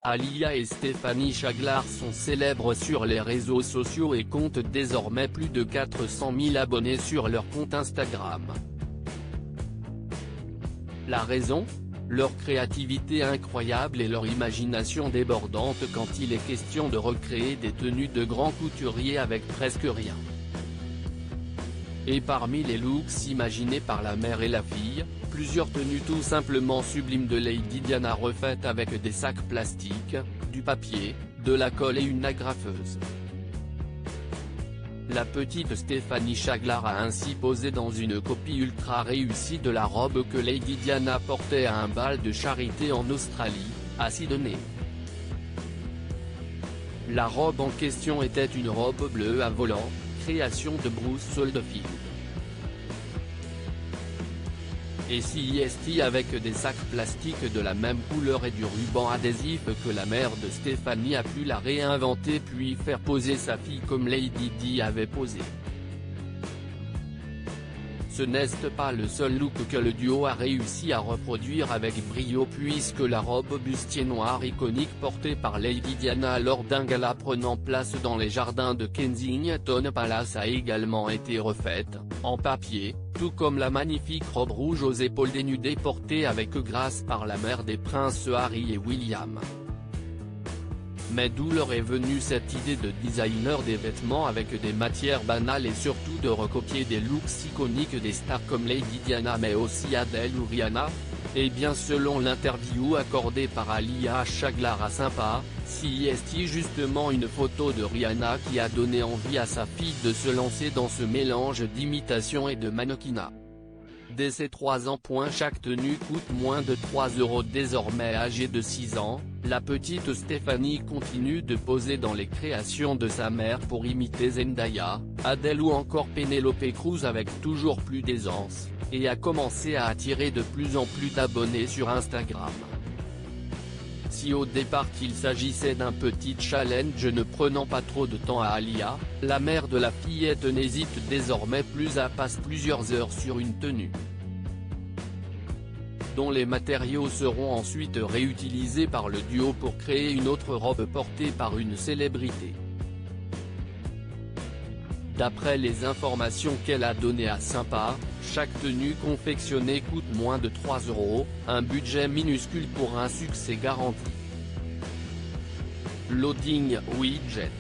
Aaliyah et Stéphanie Chaglar sont célèbres sur les réseaux sociaux et comptent désormais plus de 400 000 abonnés sur leur compte Instagram. La raison ? Leur créativité incroyable et leur imagination débordante quand il est question de recréer des tenues de grands couturiers avec presque rien. Et parmi les looks imaginés par la mère et la fille, plusieurs tenues tout simplement sublimes de Lady Diana refaites avec des sacs plastiques, du papier, de la colle et une agrafeuse. La petite Stéphanie Chaglar a ainsi posé dans une copie ultra réussie de la robe que Lady Diana portait à un bal de charité en Australie, à Sydney. La robe en question était une robe bleue à volants, création de Bruce Oldfield. Et CIST avec des sacs plastiques de la même couleur et du ruban adhésif que la mère de Stéphanie a pu la réinventer puis faire poser sa fille comme Lady Di avait posé. Ce n'est pas le seul look que le duo a réussi à reproduire avec brio puisque la robe bustier noire iconique portée par Lady Diana lors d'un gala prenant place dans les jardins de Kensington Palace a également été refaite, en papier, tout comme la magnifique robe rouge aux épaules dénudées portée avec grâce par la mère des princes Harry et William. Mais d'où leur est venue cette idée de designer des vêtements avec des matières banales et surtout de recopier des looks iconiques des stars comme Lady Diana mais aussi Adele ou Rihanna ? Eh bien selon l'interview accordée par Aaliyah Chaglar à Sympa, CIST justement une photo de Rihanna qui a donné envie à sa fille de se lancer dans ce mélange d'imitation et de mannequinat. Dès ses 3 ans. Chaque tenue coûte moins de 3 € désormais âgée de 6 ans, la petite Stéphanie continue de poser dans les créations de sa mère pour imiter Zendaya, Adele ou encore Penélope Cruz avec toujours plus d'aisance, et a commencé à attirer de plus en plus d'abonnés sur Instagram. Si au départ qu'il s'agissait d'un petit challenge ne prenant pas trop de temps à Aaliyah, la mère de la fillette n'hésite désormais plus à passer plusieurs heures sur une tenue, dont les matériaux seront ensuite réutilisés par le duo pour créer une autre robe portée par une célébrité. D'après les informations qu'elle a données à Sympa, chaque tenue confectionnée coûte moins de 3 €, un budget minuscule pour un succès garanti. Loading Widget.